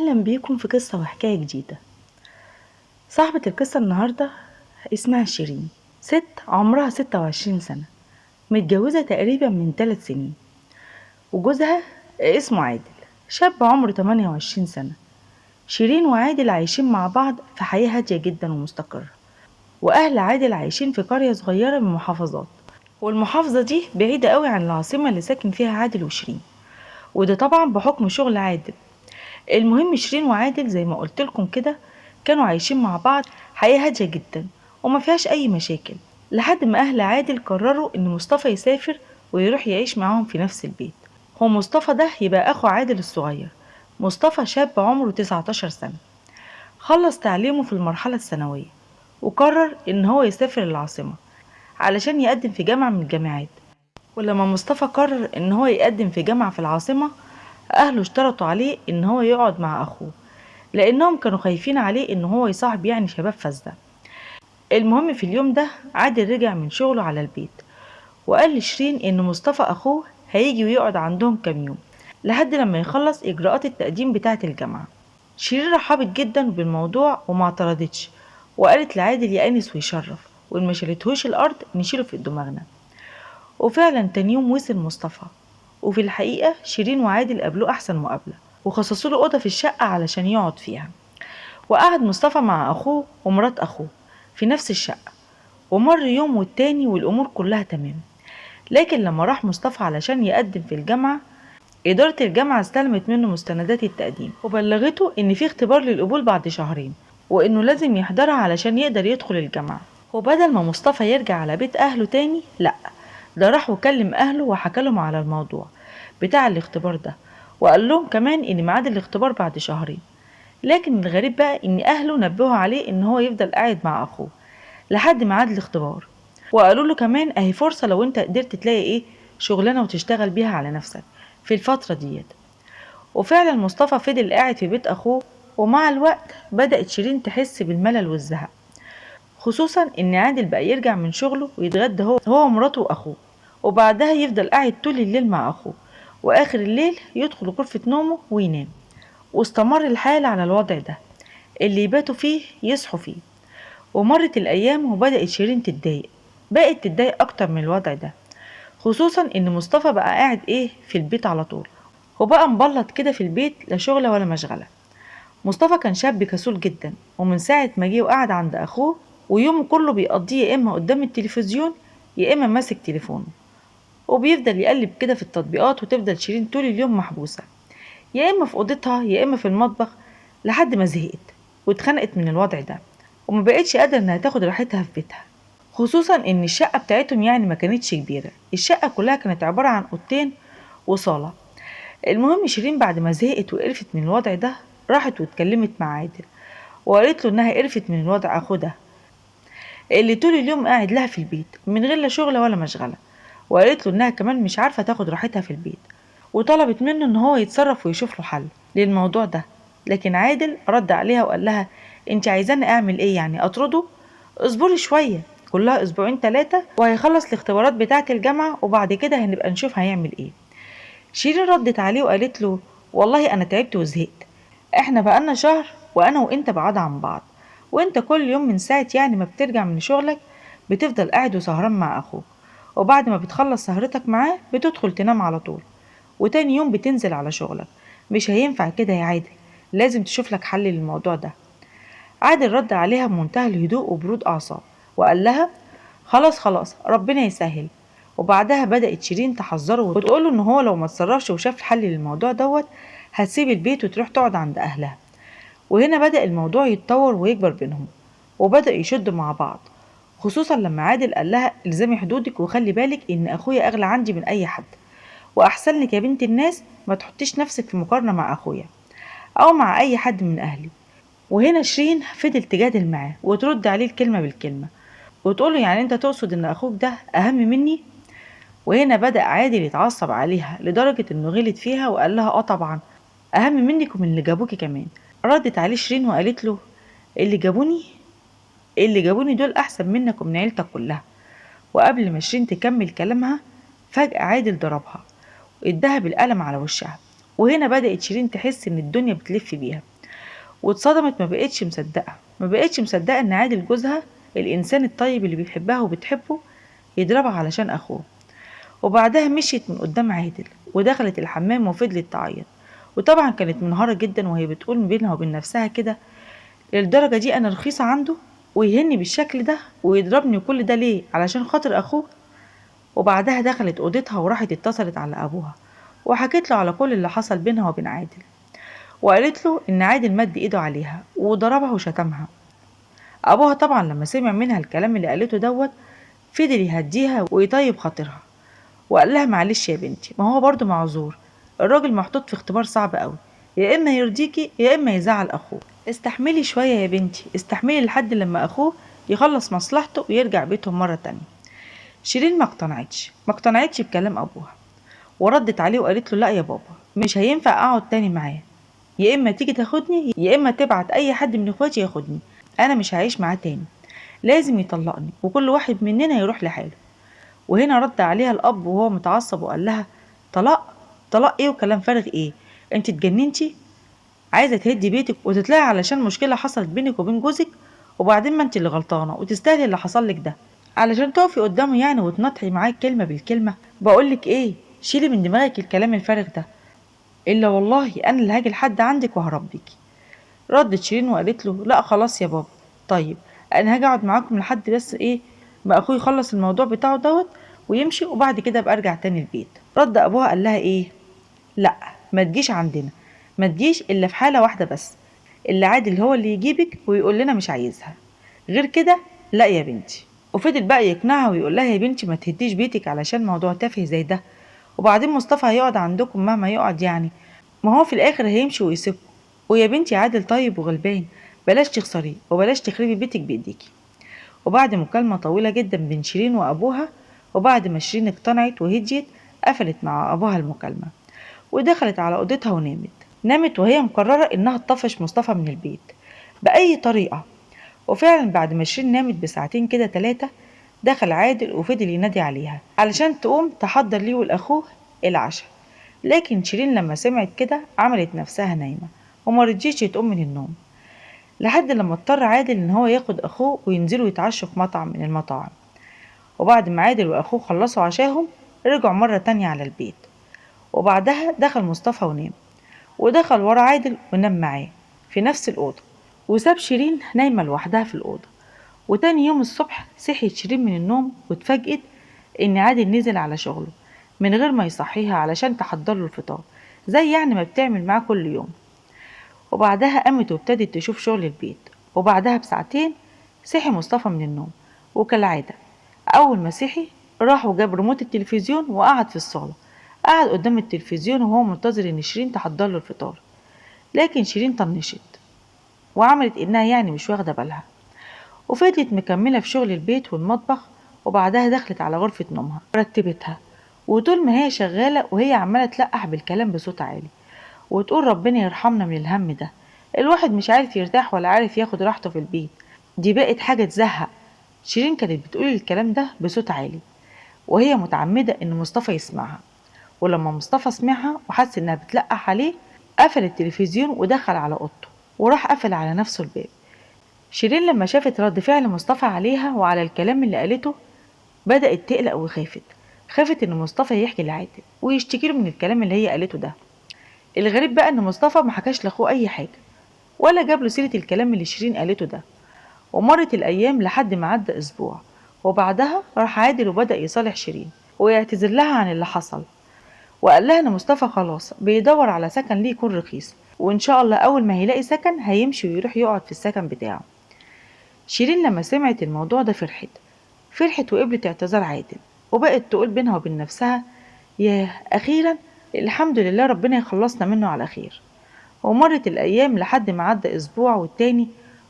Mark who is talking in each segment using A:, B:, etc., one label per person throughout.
A: أهلا بيكم في قصة وحكاية جديدة. صاحبة القصة النهاردة اسمها شيرين، ست عمرها 26 سنة، متجوزة تقريبا من 3 سنين، وجوزها اسمه عادل، شاب عمره 28 سنة. شيرين وعادل عايشين مع بعض في حياة هادية جدا ومستقرة، وأهل عادل عايشين في قرية صغيرة من محافظات، والمحافظة دي بعيدة قوي عن العاصمة اللي ساكن فيها عادل وشيرين، وده طبعا بحكم شغل عادل. المهم شيرين وعادل زي ما قلت لكم كده كانوا عايشين مع بعض حياة هادية جدا وما فيهاش أي مشاكل، لحد ما أهل عادل قرروا إن مصطفى يسافر ويروح يعيش معاهم في نفس البيت. هو مصطفى ده يبقى أخو عادل الصغير. مصطفى شاب عمره 19 سنة، خلص تعليمه في المرحلة الثانوية وقرر إن هو يسافر العاصمة علشان يقدم في جامعة من الجامعات. ولما مصطفى قرر إن هو يقدم في جامعة في العاصمة، أهله اشترطوا عليه إن هو يقعد مع أخوه، لأنهم كانوا خايفين عليه إن هو يصاحب يعني شباب فاسدة. المهم في اليوم ده عادل رجع من شغله على البيت وقال لشيرين إن مصطفى أخوه هيجي ويقعد عندهم كام يوم لحد لما يخلص إجراءات التقديم بتاعة الجامعة. شيرين رحبت جدا بالموضوع وما اعترضتش، وقالت لعادل يأنس ويشرف، وإن مشالتهوش الأرض نشيله في دماغنا. وفعلا تاني يوم وصل مصطفى، وفي الحقيقة شيرين وعادل قابلوه أحسن مقابلة وخصصوا له أوضة في الشقة علشان يقعد فيها. وقعد مصطفى مع أخوه ومرات أخوه في نفس الشقة، ومر يوم والتاني والأمور كلها تمام. لكن لما راح مصطفى علشان يقدم في الجامعة، إدارة الجامعة استلمت منه مستندات التقديم وبلغته إن في اختبار للقبول بعد شهرين، وإنه لازم يحضرها علشان يقدر يدخل الجامعة. وبدل ما مصطفى يرجع على بيت أهله تاني، لأ، ده راح وكلم أهله وحكالهم على الموضوع بتاع الاختبار ده، وقال لهم كمان إن ميعاد الاختبار بعد شهرين. لكن الغريب بقى إن أهله نبهوا عليه إن هو يفضل قاعد مع أخوه لحد ميعاد الاختبار، وقالوا له كمان أهي فرصة لو أنت قدرت تلاقي شغلانة وتشتغل بيها على نفسك في الفترة ديت. وفعلا مصطفى فضل قاعد في بيت أخوه، ومع الوقت بدأت شيرين تحس بالملل والزهق، خصوصا إن عادل بقى يرجع من شغله ويتغدى هو ومراته وأخوه، وبعدها يفضل قاعد طول الليل مع أخوه، وآخر الليل يدخل غرفة نومه وينام. واستمر الحال على الوضع ده، اللي يباتوا فيه يصحوا فيه. ومرت الأيام وبدأت شيرين تتضايق، بقت تتضايق أكتر من الوضع ده، خصوصا إن مصطفى بقى قاعد في البيت على طول، وبقى مبلط كده في البيت، لا شغلة ولا مشغلة. مصطفى كان شاب كسول جدا، ومن ساعة ما جه وقعد عند أخوه ويومه كله بيقضيه يا إما قدام التلفزيون يا إما ماسك تليفونه، وبيفضل يقلب كده في التطبيقات، وتفضل شيرين طول اليوم محبوسة يا إما في أوضتها يا إما في المطبخ، لحد ما زهقت واتخنقت من الوضع ده، وما بقتش قادرة إنها تاخد راحتها في بيتها، خصوصا إن الشقة بتاعتهم يعني ما كانتش كبيرة، الشقة كلها كانت عبارة عن أوضتين وصالة. المهم شيرين بعد ما زهقت وقرفت من الوضع ده، راحت واتكلمت مع عادل وقالت له إنها قرفت من الوضع أخوه ده اللي طول اليوم قاعد لها في البيت من غير لا شغلة ولا مشغلة، وقالت له إنها كمان مش عارفة تاخد راحتها في البيت، وطلبت منه إن هو يتصرف ويشوف له حل للموضوع ده. لكن عادل رد عليها وقال لها انت عايزاني اعمل ايه، يعني اطرده؟ اصبري شوية، كلها اسبوعين 3 وهيخلص الاختبارات بتاعة الجامعة، وبعد كده هنبقى نشوف هيعمل ايه. شيرين ردت عليه وقالت له والله انا تعبت وزهقت، احنا بقالنا شهر وانا وانت بعاد عن بعض، وانت كل يوم من ساعة يعني ما بترجع من شغلك بتفضل قاعد وسهران مع اخوك، وبعد ما بتخلص سهرتك معاه بتدخل تنام على طول، وتاني يوم بتنزل على شغلك. مش هينفع كده يا عادل، لازم تشوف لك حل للموضوع ده. عادل رد عليها بمنتهى الهدوء وبرود أعصاب وقال لها خلاص خلاص ربنا يسهل. وبعدها بدأت شيرين تحذره وتقوله إن هو لو ما اتصرفش وشاف حل للموضوع دوت هتسيب البيت وتروح تقعد عند أهلها. وهنا بدأ الموضوع يتطور ويكبر بينهم، وبدأ يشدوا مع بعض، خصوصا لما عادل قال لها الزمي حدودك وخلي بالك إن أخويا أغلى عندي من أي حد، وأحسن لك يا بنت الناس ما تحطيش نفسك في مقارنة مع أخويا أو مع أي حد من أهلي. وهنا شيرين فضل تجادل معاه وترد عليه الكلمة بالكلمة وتقوله يعني أنت تقصد إن أخوك ده أهم مني؟ وهنا بدأ عادل يتعصب عليها لدرجة إنه غلط فيها وقال لها طبعا أهم منك ومن اللي جابوكي كمان. ردت عليه شيرين وقالت له اللي جابوني اللي جابوني دول أحسن منك ومن عيلتك كلها. وقبل ما شيرين تكمل كلامها فجأة عادل ضربها واداها بالقلم على وشها. وهنا بدأت شيرين تحس إن الدنيا بتلف بيها، واتصدمت، ما بقتش مصدقة ان عادل جوزها الانسان الطيب اللي بيحبها وبتحبه يضربها علشان اخوه. وبعدها مشيت من قدام عادل ودخلت الحمام وفضلت تعيط، وطبعا كانت منهارة جدا وهي بتقول بينها وبين نفسها كده: للدرجة دي أنا رخيصة عنده ويهني بالشكل ده ويضربني وكل ده ليه؟ علشان خاطر أخوه. وبعدها دخلت أوضتها وراحت اتصلت على أبوها وحكت له على كل اللي حصل بينها وبين عادل، وقالت له إن عادل مد إيده عليها وضربها وشتمها. أبوها طبعا لما سمع منها الكلام اللي قالته دوت فضل يهديها ويطيب خاطرها، وقال لها: معلش يا بنتي، ما هو برضه معذور، الراجل محطوط في اختبار صعب قوي، يا اما يرضيكي يا اما يزعل اخوه. استحملي شويه يا بنتي، استحملي لحد لما اخوه يخلص مصلحته ويرجع بيتهم مره تانية. شيرين ما اقتنعتش بكلام ابوها، وردت عليه وقالت له: لا يا بابا، مش هينفع اقعد تاني معاه، يا اما تيجي تاخدني يا اما تبعت اي حد من اخواتي ياخدني، انا مش هعيش معاه تاني، لازم يطلقني وكل واحد مننا يروح لحاله. وهنا رد عليها الاب وهو متعصب وقال لها: طلاق؟ طلاق ايه وكلام فارغ ايه؟ انت اتجننتي؟ عايزه تهدي بيتك وتطلعي علشان مشكله حصلت بينك وبين جوزك؟ وبعدين ما انت اللي غلطانه وتستاهلي اللي حصل لك ده، علشان تقفي قدامه يعني وتنطحي معاه كلمه بالكلمه؟ بقولك ايه، شيلي من دماغك الكلام الفارغ ده، الا والله انا اللي هاجي لحد عندك وهربيكي. ردت شيرين وقالت له: لا خلاص يا بابا، طيب انا هاجي اقعد معاكم لحد بس ايه ما اخوي يخلص الموضوع بتاعه دوت ويمشي، وبعد كده ابقى ارجع تاني البيت. رد ابوها قال لها ايه: لا، ما تجيش عندنا، ما تجيش الا في حاله واحده بس، اللي عادل هو اللي يجيبك ويقول لنا مش عايزها، غير كده لا يا بنتي. وفضل بقى يقنعها ويقول لها: يا بنتي ما تهديش بيتك علشان موضوع تافه زي ده، وبعدين مصطفى هيقعد عندكم مهما يقعد يعني، ما هو في الاخر هيمشي ويسيبكم، ويا بنتي عادل طيب وغلبان، بلاش تخسريه وبلاش تخربي بيتك بايديكي. وبعد مكالمة طويلة جدا بين شيرين وأبوها، وبعد ما شيرين اقتنعت وهديت، قفلت مع أبوها المكالمة ودخلت على أوضتها نامت وهي مقررة إنها تطفش مصطفى من البيت بأي طريقة. وفعلا بعد ما شيرين نامت بساعتين كده 3 دخل عادل وفضل ينادي عليها علشان تقوم تحضر ليه ولأخوه العشاء، لكن شيرين لما سمعت كده عملت نفسها نايمة ومرضيش تقوم من النوم، لحد لما اضطر عادل ان هو ياخد اخوه وينزلوا يتعشوا في مطعم من المطاعم. وبعد ما عادل واخوه خلصوا عشاهم رجعوا مرة تانية على البيت، وبعدها دخل مصطفى ونام، ودخل ورا عادل ونام معاه في نفس الأوضة، وساب شيرين نايمة لوحدها في الأوضة. وتاني يوم الصبح صحيت شيرين من النوم واتفاجئت إن عادل نزل على شغله من غير ما يصحيها علشان تحضر له الفطار، زي يعني ما بتعمل معاه كل يوم. وبعدها قامت وابتدت تشوف شغل البيت. وبعدها بساعتين صحي مصطفى من النوم، وكالعادة أول ما صحي راح وجاب ريموت التلفزيون وقعد في الصالة، قعد قدام التلفزيون وهو منتظر إن شيرين تحضر له الفطار. لكن شيرين طنشت وعملت إنها يعني مش واخدة بالها، وفضلت مكملة في شغل البيت والمطبخ. وبعدها دخلت على غرفة نومها رتبتها، وطول ما هي شغالة وهي عمالة تلقح بالكلام بصوت عالي وتقول: ربنا يرحمنا من الهم ده، الواحد مش عارف يرتاح ولا عارف ياخد راحته في البيت، دي بقت حاجة تزهق. شيرين كانت بتقول الكلام ده بصوت عالي وهي متعمدة ان مصطفى يسمعها، ولما مصطفى سمعها وحس انها بتلقح عليه قفل التلفزيون ودخل على اوضته وراح قفل على نفسه الباب. شيرين لما شافت رد فعل مصطفى عليها وعلى الكلام اللي قالته بدأت تقلق خافت ان مصطفى يحكي لعادل ويشتكي له من الكلام اللي هي قالته ده. الغريب بقى ان مصطفى ما حكاش لاخوه اي حاجه ولا جاب له سيره الكلام اللي شيرين قالته ده. ومرت الايام لحد ما عدى اسبوع، وبعدها راح عادل وبدأ يصالح شيرين ويعتذر لها عن اللي حصل، وقال لها ان مصطفى خلاص بيدور على سكن ليه يكون رخيص، وان شاء الله اول ما هيلاقي سكن هيمشي ويروح يقعد في السكن بتاعه. شيرين لما سمعت الموضوع ده فرحت وقبلت اعتذار عادل، وبقت تقول بينها وبين نفسها: ياه، اخيرا الحمد لله ربنا يخلصنا منه على خير. ومرت الأيام لحد ما عدى أسبوع والتاني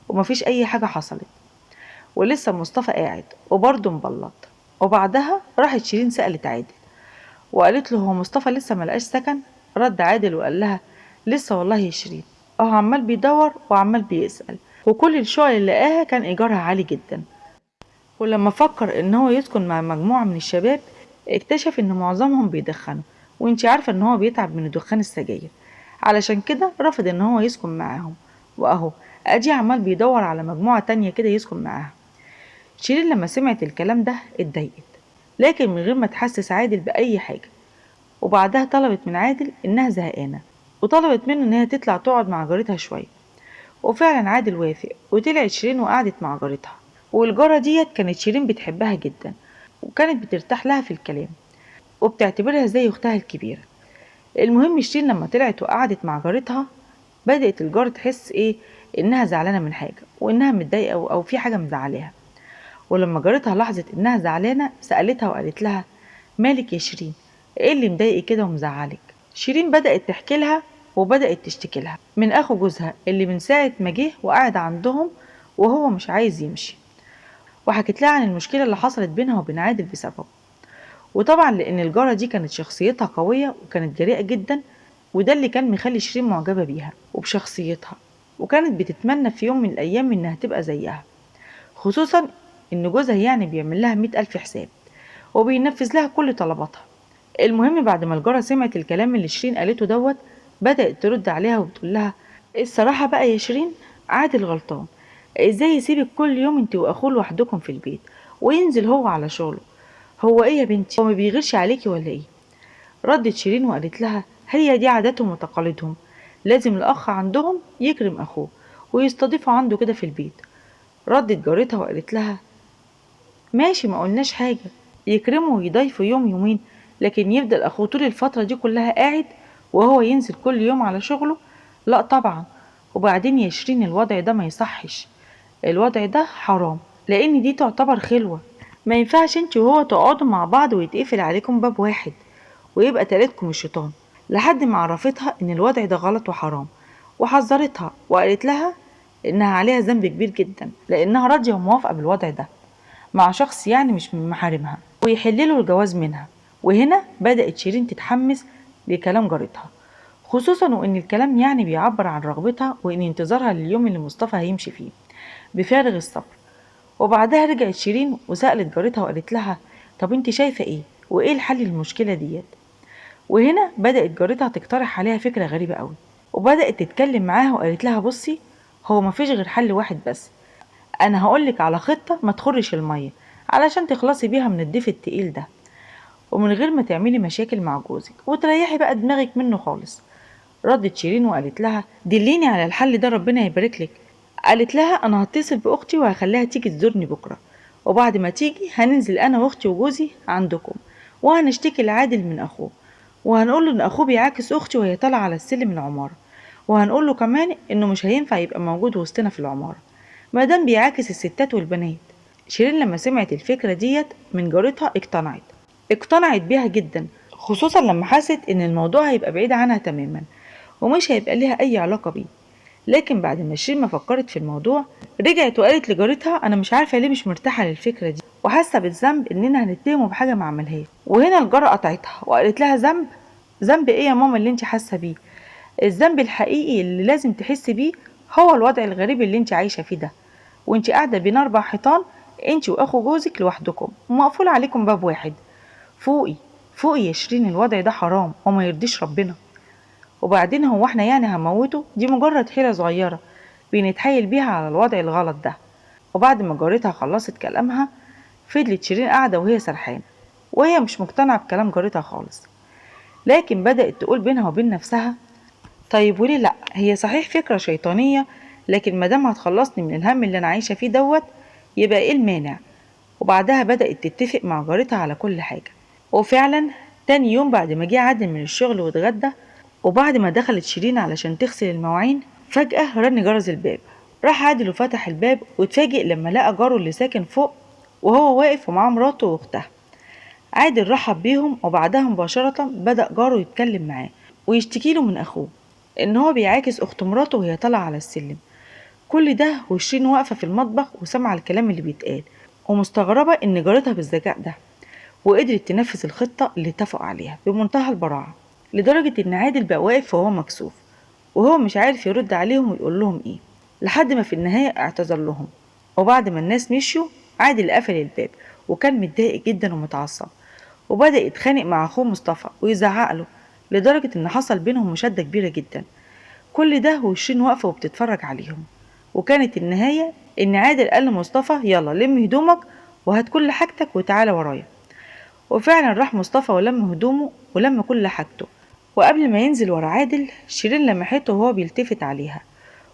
A: ومفيش أي حاجة حصلت، ولسه مصطفى قاعد وبرضه مبلط. وبعدها راحت شيرين سألت عادل وقالت له: هو مصطفى لسه ملقاش سكن؟ رد عادل وقال لها: لسه والله يا شيرين، اهو عمال بيدور وعمال بيسأل، وكل الشقق اللي لقاها كان إيجارها عالي جدا، ولما فكر ان هو يسكن مع مجموعة من الشباب اكتشف ان معظمهم بيدخنوا، وانتي عارفة ان هو بيتعب من دخان السجاير، علشان كده رفض ان هو يسكن معاهم واهو ادي عمال بيدور على مجموعة تانية كده يسكن معاها. شيرين لما سمعت الكلام ده اتضايقت، لكن من غير ما تحسس عادل بأي حاجة. وبعدها طلبت من عادل إنها زهقانة، وطلبت منه إنها تطلع تقعد مع جارتها شوية. وفعلا عادل وافق، وطلعت شيرين وقعدت مع جارتها. والجارة ديت كانت شيرين بتحبها جدا، وكانت بترتاح لها في الكلام، وبتعتبرها زي أختها الكبيرة. المهم شيرين لما طلعت وقعدت مع جارتها، بدأت الجارة تحس إنها زعلانة من حاجة، وإنها متضايقة أو في حاجة مزعلاها. ولما جارتها لاحظت إنها زعلانة سألتها وقالت لها: مالك يا شيرين؟ إيه اللي مضايقك كده ومزعلك؟ شيرين بدأت تحكي لها، وبدأت تشتكي لها من أخو جوزها اللي من ساعة ما جه وقعد عندهم وهو مش عايز يمشي. وحكت لها عن المشكلة اللي حصلت بينها وبين عادل بسببه. وطبعا لأن الجارة دي كانت شخصيتها قوية وكانت جريئة جدا، وده اللي كان مخلي شيرين معجبة بيها وبشخصيتها، وكانت بتتمنى في يوم من الأيام إنها تبقى زيها، خصوصا إن جوزها يعني بيعمل لها 100,000 حساب وبينفذ لها كل طلباتها. المهم بعد ما الجارة سمعت الكلام اللي شيرين قالته دوت، بدأت ترد عليها وبتقول لها: الصراحة بقى يا شيرين، عادل غلطان. ازاي يسيبك كل يوم انت واخوه لوحدكم في البيت، وينزل هو على شغله؟ هو ايه يا بنتي، هو ما بيغيرش عليكي ولا ايه؟ ردت شيرين وقالت لها: هي دي عاداتهم وتقاليدهم، لازم الاخ عندهم يكرم اخوه ويستضيفه عنده كده في البيت. ردت جارتها وقالت لها: ماشي، ما قلناش حاجة، يكرمه ويضيفه يوم يومين، لكن يفضل اخوه طول الفترة دي كلها قاعد وهو ينزل كل يوم على شغله؟ لا طبعا. وبعدين يا شيرين الوضع ده ما يصحش، الوضع ده حرام، لان دي تعتبر خلوة. ما ينفعش انت وهو تقعدوا مع بعض ويتقفل عليكم باب واحد ويبقى تالتكم الشيطان. لحد ما عرفتها ان الوضع ده غلط وحرام، وحذرتها وقالت لها انها عليها ذنب كبير جدا، لانها راضية وموافقة بالوضع ده مع شخص يعني مش من محارمها ويحللوا الجواز منها. وهنا بدأت شيرين تتحمس لكلام جارتها، خصوصا وان الكلام يعني بيعبر عن رغبتها وان انتظارها لليوم اللي مصطفى هيمشي فيه بفارغ الصبر. وبعدها رجعت شيرين وسألت جارتها وقالت لها: طب انت شايفة ايه، وايه الحل للمشكلة ديت؟ وهنا بدأت جارتها تقترح عليها فكرة غريبة قوي، وبدأت تتكلم معاها وقالت لها: بصي، هو مفيش غير حل واحد بس، انا هقولك على خطة ما تخرش المية علشان تخلصي بيها من الضيف التقيل ده، ومن غير ما تعملي مشاكل مع جوزك وتريحي بقى دماغك منه خالص. ردت شيرين وقالت لها: دليني على الحل ده ربنا يبارك لك. قالت لها: انا هتصل باختي وهخليها تيجي تزورني بكره، وبعد ما تيجي هننزل انا واختي وجوزي عندكم، وهنشتكي لعادل من اخوه، وهنقول له ان اخوه بيعاكس اختي وهي طالعه على السلم العماره، وهنقول له كمان انه مش هينفع يبقى موجود وسطنا في العماره مادام بيعاكس الستات والبنات. شيرين لما سمعت الفكره ديت من جارتها اقتنعت بيها جدا، خصوصا لما حست ان الموضوع هيبقى بعيد عنها تماما ومش هيبقى ليها اي علاقه بيه. لكن بعد ما شيرين ما فكرت في الموضوع، رجعت وقالت لجارتها: انا مش عارفه ليه مش مرتاحه للفكره دي، وحاسه بالذنب اننا هنتهمه بحاجه ما عملهاش. وهنا الجاره قطعتها وقالت لها: ذنب؟ ذنب ايه يا ماما اللي انت حاسه بيه؟ الذنب الحقيقي اللي لازم تحسي بيه هو الوضع الغريب اللي انت عايشه فيه ده، وانت قاعده بين 4 حيطان، انت واخو جوزك لوحدكم ومقفول عليكم باب واحد. فوقي، فوقي يا شيرين، الوضع ده حرام وما يرضيش ربنا. وبعدين هو احنا يعني هنموته؟ دي مجرد حيلة صغيرة بنتحايل بيها على الوضع الغلط ده. وبعد ما جارتها خلصت كلامها، فضلت شيرين قاعدة وهي سرحانة، وهي مش مقتنعة بكلام جارتها خالص، لكن بدأت تقول بينها وبين نفسها: طيب وليه لأ، هي صحيح فكرة شيطانية، لكن مادام هتخلصني من الهم اللي أنا عايشة فيه دوت، يبقى ايه المانع؟ وبعدها بدأت تتفق مع جارتها على كل حاجة. وفعلا تاني يوم بعد ما جه عادل من الشغل واتغدى، وبعد ما دخلت شيرين علشان تغسل المواعين، فجأة رن جرس الباب. راح عادل وفتح الباب، واتفاجئ لما لقى جاره اللي ساكن فوق وهو واقف ومعاه مراته واختها. عادل رحب بيهم، وبعدها مباشرة بدأ جاره يتكلم معاه ويشتكي له من أخوه إن هو بيعاكس أخت مراته وهي طالعة على السلم. كل ده وشيرين واقفة في المطبخ وسامعة الكلام اللي بيتقال، ومستغربة إن جارتها بالذكاء ده وقدرت تنفذ الخطة اللي اتفقوا عليها بمنتهى البراعة، لدرجة إن عادل بقى واقف وهو مكسوف وهو مش عارف يرد عليهم ويقول لهم إيه، لحد ما في النهاية اعتذر لهم. وبعد ما الناس مشيوا، عادل قفل الباب وكان متضايق جدا ومتعصب، وبدأ يتخانق مع أخوه مصطفى ويزعق له، لدرجة إن حصل بينهم مشادة كبيرة جدا. كل ده وشيرين واقفة وبتتفرج عليهم. وكانت النهاية إن عادل قال لمصطفى يلا لم هدومك وهات كل حاجتك وتعالى ورايا. وفعلا راح مصطفى ولم هدومه ولم كل حاجته، وقبل ما ينزل ورا عادل شيرين لمحته وهو بيلتفت عليها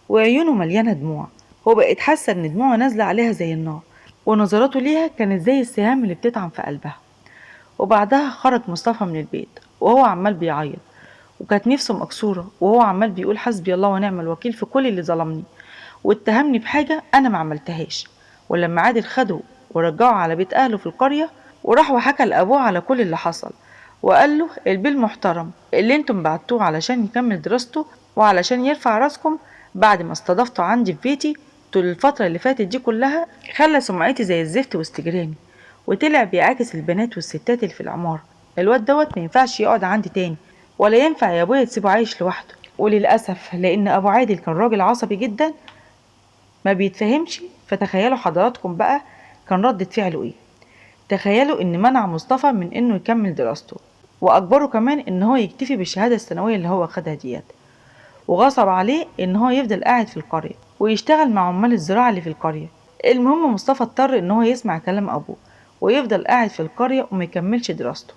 A: وعيونه مليانة دموع، وبقت حاسة إن دموعه نازلة عليها زي النار، ونظراته ليها كانت زي السهام اللي بتطعن في قلبها. وبعدها خرج مصطفى من البيت وهو عمال بيعيط، وكانت نفسه مكسورة وهو عمال بيقول حسبي الله ونعم الوكيل في كل اللي ظلمني واتهمني بحاجة أنا ما عملتهاش. ولما عادل خده ورجعه على بيت أهله في القرية، وراح وحكى لأبوه على كل اللي حصل، وقال له البيه المحترم اللي انتم بعتوه علشان يكمل دراسته وعلشان يرفع راسكم بعد ما استضفته عندي في بيتي طول الفترة اللي فاتت دي كلها، خلى سمعتي زي الزفت واستجراني وطلع بيعاكس البنات والستات اللي في العمارة. الواد دوت ما ينفعش يقعد عندي تاني، ولا ينفع يا ابويا تسيبه عايش لوحده. وللأسف لأن أبو عادل كان راجل عصبي جدا ما بيتفهمش، فتخيلوا حضراتكم بقى كان ردة فعله ايه. تخيلوا ان منع مصطفى من انه يكمل دراسته، واجبره كمان ان هو يكتفي بالشهادة الثانوية اللي هو خدها ديت، وغصب عليه ان هو يفضل قاعد في القرية ويشتغل مع عمال الزراعة اللي في القرية. المهم مصطفى اضطر ان هو يسمع كلام ابوه ويفضل قاعد في القرية وميكملش دراسته،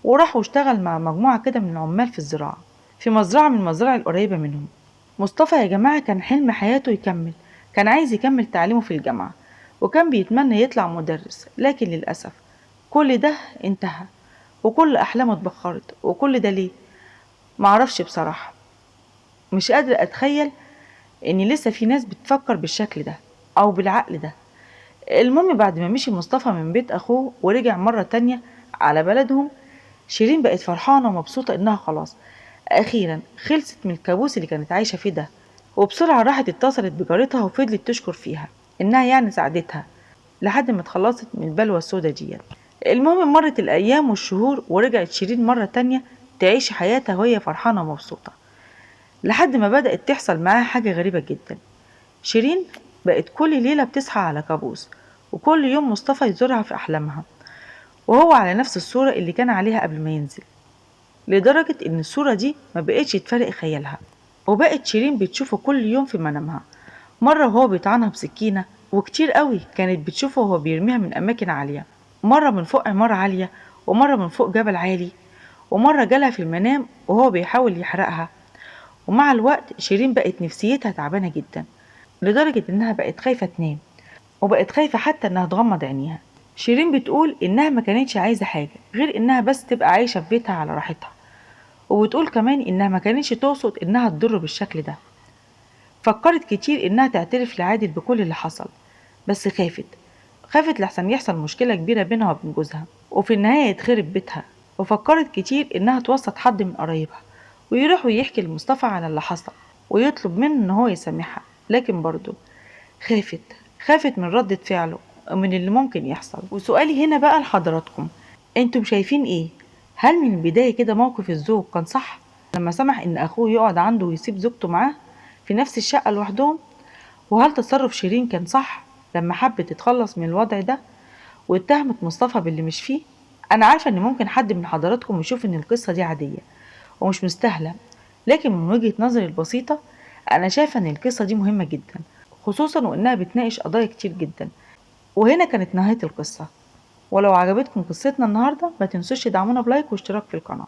A: وراح واشتغل مع مجموعة كده من العمال في الزراعة في مزرعة من المزارع القريبة منهم. مصطفى يا جماعة كان حلم حياته يكمل، كان عايز يكمل تعليمه في الجامعة وكان بيتمنى يطلع مدرس، لكن للأسف كل ده انتهى وكل أحلامه اتبخرت. وكل ده ليه؟ معرفش بصراحة، مش قادرة أتخيل إن لسه في ناس بتفكر بالشكل ده أو بالعقل ده. المهم بعد ما مشي مصطفى من بيت أخوه ورجع مرة تانية على بلدهم، شيرين بقت فرحانة ومبسوطة إنها خلاص أخيرا خلصت من الكابوس اللي كانت عايشة فيه ده. وبسرعة راحت اتصلت بجارتها وفضلت تشكر فيها إنها يعني ساعدتها لحد ما اتخلصت من البلوى السودا دي. المهم مرت الأيام والشهور ورجعت شيرين مرة تانية تعيش حياتها وهي فرحانة ومبسوطة، لحد ما بدأت تحصل معاها حاجة غريبة جدا. شيرين بقت كل ليلة بتصحى على كابوس، وكل يوم مصطفى يزورها في أحلامها وهو على نفس الصورة اللي كان عليها قبل ما ينزل، لدرجة إن الصورة دي ما بقتش تفارق خيالها، وبقت شيرين بتشوفه كل يوم في منامها، مرة وهو بيطعنها بسكينة، وكتير قوي كانت بتشوفه وهو بيرميها من أماكن عالية، مرة من فوق عمارة عالية ومرة من فوق جبل عالي، ومرة جالها في المنام وهو بيحاول يحرقها. ومع الوقت شيرين بقت نفسيتها تعبانة جدا لدرجة إنها بقت خايفة تنام، وبقت خايفة حتى إنها تغمض عينيها. شيرين بتقول إنها ما كانتش عايزة حاجة غير إنها بس تبقى عايشة في بيتها على راحتها، وبتقول كمان إنها ما كانتش تقصد إنها تضره بالشكل ده. فكرت كتير إنها تعترف لعادل بكل اللي حصل، بس خافت لحسن يحصل مشكلة كبيرة بينها وبين جوزها وفي النهاية يتخرب بيتها. وفكرت كتير إنها توسط حد من قرايبها ويروح ويحكي لمصطفى على اللي حصل ويطلب منه إن هو يسامحها، لكن برضه خافت خافت من ردة فعله ومن اللي ممكن يحصل. وسؤالي هنا بقى لحضراتكم، انتم شايفين ايه؟ هل من البداية كده موقف الزوج كان صح لما سمح ان اخوه يقعد عنده ويسيب زوجته معاه في نفس الشقة لوحدهم؟ وهل تصرف شيرين كان صح لما حبت تتخلص من الوضع ده واتهمت مصطفى باللي مش فيه؟ انا عارفة ان ممكن حد من حضراتكم يشوف ان القصة دي عادية ومش مستاهلة، لكن من وجهة نظري البسيطة انا شايفة ان القصة دي مهمة جدا، خصوصا وانها بتناقش قضايا كتير جدا. وهنا كانت نهاية القصة، ولو عجبتكم قصتنا النهاردة ما تنسوش تدعمونا بلايك واشتراك في القناة.